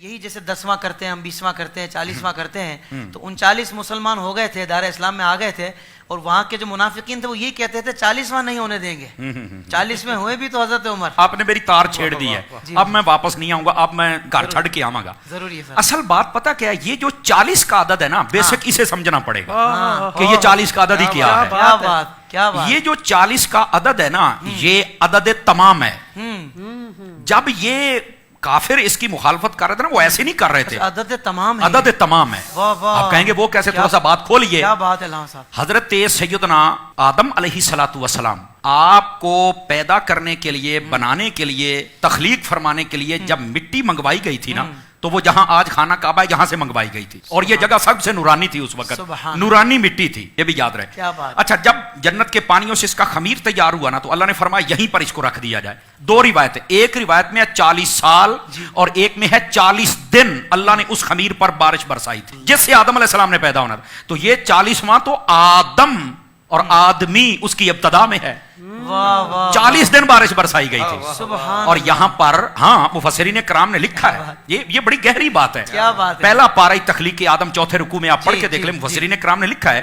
یہی جیسے 10واں کرتے ہیں ہم 20واں کرتے ہیں 40واں کرتے ہیں تو 39 مسلمان ہو گئے تھے دار اسلام میں آ گئے تھے اور وہاں کے جو منافقین تھے وہ یہ کہتے تھے 40واں نہیں ہونے دیں گے 40 ہوئے بھی تو حضرت عمر آپ نے میری تار چھیڑ دی ہے اب میں واپس نہیں آؤں گا اب میں گھر چھڑ کے آؤں گا ضروری ہے اصل بات پتہ کیا ہے یہ جو 40 کا عدد ہے نا بیسک اسے سمجھنا پڑے گا کہ یہ 40 کا عدد ہی کیا ہے کیا بات کیا بات یہ جو 40 کا عدد ہے نا یہ عدد تمام ہے جب یہ کافر اس کی مخالفت کر رہے تھے نا وہ ایسے نہیں کر رہے تھے عدد تمام ہے عدد تمام ہے آپ کہیں گے وہ کیسے تھوڑا سا بات کھولیے کیا بات ہے علامہ صاحب حضرت سیدنا آدم علیہ الصلوۃ والسلام آپ کو پیدا کرنے کے لیے بنانے کے لیے تخلیق فرمانے کے لیے جب مٹی منگوائی گئی تھی نا تو وہ جہاں آج خانہ کعبہ ہے یہاں سے منگوائی گئی تھی اور یہ جگہ سب سے نورانی تھی اس وقت نورانی مٹی تھی یہ بھی یاد رہے اچھا جب جنت کے پانیوں سے اس کا خمیر تیار ہوا نا تو اللہ نے فرمایا یہیں پر اس کو رکھ دیا جائے دو روایتیں ایک روایت میں ہے 40 سال اور ایک میں ہے 40 دن اللہ نے اس خمیر پر بارش برسائی تھی جس سے آدم علیہ السلام نے پیدا ہونا تھا تو یہ 40واں تو آدم اور آدمی اس کی ابتدا میں ہے 40 دن بارش برسائی گئی تھی اور یہاں پر ہاں مفسرین کرام نے لکھا ہے یہ بڑی گہری بات ہے پہلا پارہ تخلیق آدم چوتھے رکوع میں آپ پڑھ کے دیکھ لیں مفسرین کرام نے لکھا ہے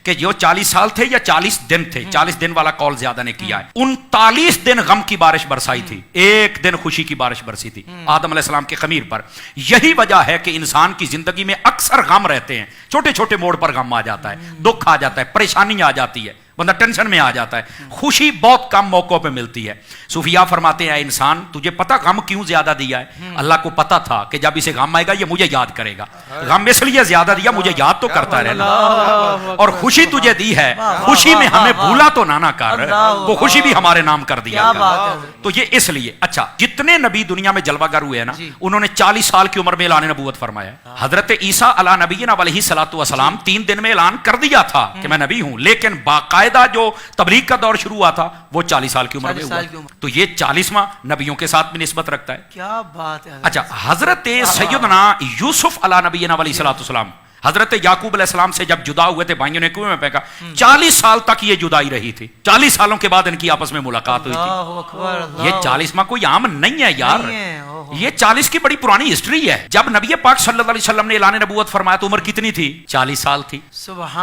کہ جو 40 سال تھے یا 40 دن تھے 40 دن والا قول زیادہ نے کیا ہے 39 دن غم کی بارش برسائی تھی ایک دن خوشی کی بارش برسی تھی آدم علیہ السلام کے خمیر پر یہی وجہ ہے کہ انسان کی زندگی میں اکثر غم رہتے ہیں چھوٹے چھوٹے موڑ پر غم آ جاتا ہے دکھ آ جاتا ہے پریشانی آ جاتی ہے بندہ ٹینشن میں آ جاتا ہے خوشی بہت کم موقعوں پہ ملتی ہے صوفیاء فرماتے ہیں انسان تجھے پتہ غم کیوں زیادہ دیا ہے اللہ کو پتہ تھا کہ جب اسے غم آئے گا یہ مجھے یاد کرے گا غم اس لیے زیادہ دیا مجھے یاد تو کرتا رہنا اور خوشی تجھے دی ہے خوشی میں ہمیں بھولا تو نہ کر وہ خوشی بھی ہمارے نام کر دیا تو یہ اس لیے اچھا جتنے نبی دنیا میں جلوہ گر ہوئے ہیں نا انہوں نے 40 سال کی عمر میں اعلان نبوت فرمایا حضرت عیسیٰ علیہ نبینا علیہ الصلوۃ والسلام 3 دن میں اعلان کر دیا تھا کہ میں نبی ہوں لیکن باقاعدہ جو تبلیغ کا دور شروع ہوا تھا وہ 40 سال کی عمر میں ہوا تو یہ 40واں نبیوں کے ساتھ بھی نسبت رکھتا ہے کیا بات ہے اچھا حضرت سیدنا یوسف علیہ نبینا علیہ الصلوۃ والسلام حضرت یعقوب علیہ السلام سے جب جدا ہوئے تھے بھائیوں نے کنویں میں پھینکا 40 سال تک یہ جدائی رہی تھی 40 سالوں کے بعد ان کی آپس میں ملاقات ہوئی تھی یہ 40واں کوئی عام نہیں ہے یار یہ 40 کی بڑی پرانی ہسٹری ہے جب نبی پاک صلی اللہ علیہ وسلم نے اعلان نبوت فرمایا تو عمر کتنی تھی 40 سال تھی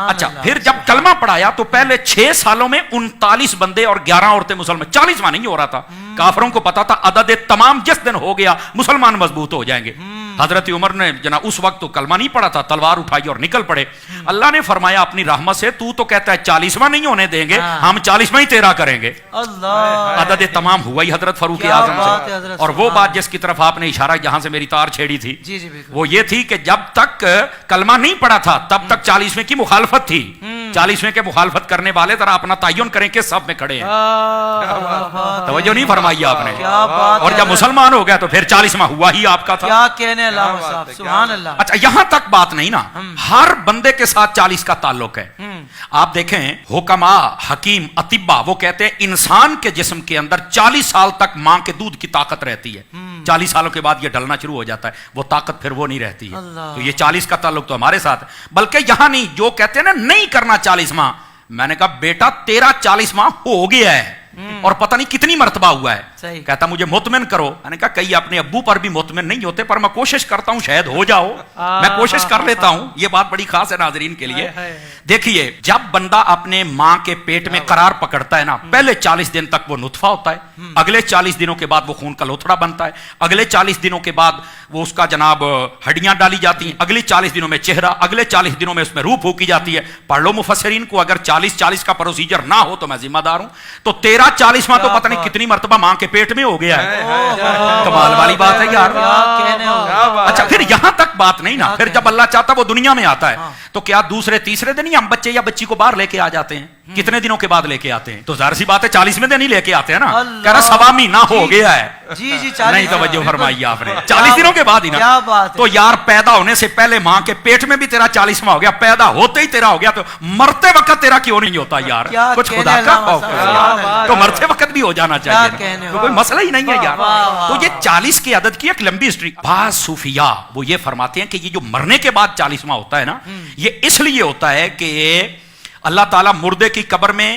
اچھا پھر جب کلمہ پڑھایا تو پہلے 6 سالوں میں 39 بندے اور 11 عورتیں مسلمان 40واں نہیں ہو رہا تھا کافروں کو پتا تھا عدد تمام جس دن ہو گیا مسلمان مضبوط ہو جائیں گے حضرت عمر نے جناب اس وقت تو کلمہ نہیں پڑھا تھا تلوار اٹھائی اور نکل پڑے اللہ نے فرمایا اپنی رحمت سے تو کہتا ہے 40واں نہیں ہونے دیں گے ہم 40واں ہی تیرا کریں گے عدد تمام ہوا ہی حضرت فاروق اعظم سے اور وہ بات جس کی طرف آپ نے اشارہ جہاں سے میری تار چھیڑی تھی وہ یہ تھی کہ جب تک کلمہ نہیں پڑھا تھا تب تک 40ویں کی مخالفت تھی 40ویں کے مخالفت کرنے والے ذرا اپنا تعین کریں کہ سب میں کھڑے ہیں توجہ نہیں فرمائی آپ نے اور جب مسلمان ہو گیا تو پھر 40واں ہوا ہی آپ کا تھا اچھا یہاں تک بات نہیں نا ہر بندے کے ساتھ 40 کا تعلق ہے آپ دیکھیں حکما حکیم اطباء وہ کہتے ہیں انسان کے جسم کے اندر 40 سال تک ماں کے دودھ کی طاقت رہتی ہے 40 سالوں کے بعد یہ ڈلنا شروع ہو جاتا ہے وہ طاقت پھر وہ نہیں رہتی ہے تو یہ 40 کا تعلق تو ہمارے ساتھ بلکہ یہاں نہیں جو کہتے ہیں نا نہیں کرنا 40واں میں نے کہا بیٹا تیرا 40واں ہو گیا ہے اور پتہ نہیں کتنی مرتبہ ہوا ہے کہتا مجھے مطمئن کرو میں نے کہا کئی اپنے ابو پر بھی مطمئن نہیں ہوتے پر میں کوشش کرتا ہوں شاید ہو جاؤ میں کوشش کر لیتا ہوں یہ بات بڑی خاص ہے ناظرین کے لیے دیکھیے جب بندہ اپنے ماں کے پیٹ میں قرار پکڑتا ہے نا پہلے 40 دن تک وہ نطفہ ہوتا ہے اگلے 40 دنوں کے بعد وہ خون کا لوتھڑا بنتا ہے اگلے 40 دنوں کے بعد وہ اس کا جناب ہڈیاں ڈالی جاتی ہیں اگلے 40 دنوں میں چہرہ اگلے 40 دنوں میں اس میں روح پھونکی جاتی ہے پڑھ لو مفسرین کو اگر 40 کا پروسیجر نہ ہو تو میں ذمہ دار ہوں تو 40واں تو پتہ نہیں کتنی مرتبہ ماں کے پیٹ میں ہو گیا ہے کمال والی بات ہے یار اچھا پھر یہاں تک بات نہیں نا پھر جب اللہ چاہتا وہ دنیا میں آتا ہے تو کیا دوسرے تیسرے دن ہی ہم بچے یا بچی کو باہر لے کے آ جاتے ہیں کتنے دنوں کے بعد لے کے آتے ہیں تو ظاہر سی بات ہے 40ویں دن ہی لے کے آتے ہیں نا کہہ رہا سوا مہینہ ہو گیا ہے نہیں توجہ فرمائی آپ نے 40 دنوں کے بعد ہی نا تو یار پیدا ہونے سے پہلے ماں کے پیٹ میں بھی تیرا 40واں ہو گیا پیدا ہوتے ہی تیرا ہو گیا تو مرتے وقت تیرا کیوں نہیں ہوتا یار کچھ خدا کا خوف ہے تو مرتے وقت بھی ہو جانا چاہیے تو کوئی مسئلہ ہی نہیں ہے یار تو یہ 40 کی عدد کی ایک لمبی ہسٹری بعض صوفیاء وہ یہ فرماتے ہیں کہ یہ جو مرنے کے بعد 40واں ہوتا ہے نا یہ اس لیے ہوتا ہے کہ اللہ تعالیٰ مردے کی قبر میں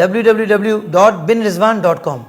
www.binrizwan.com।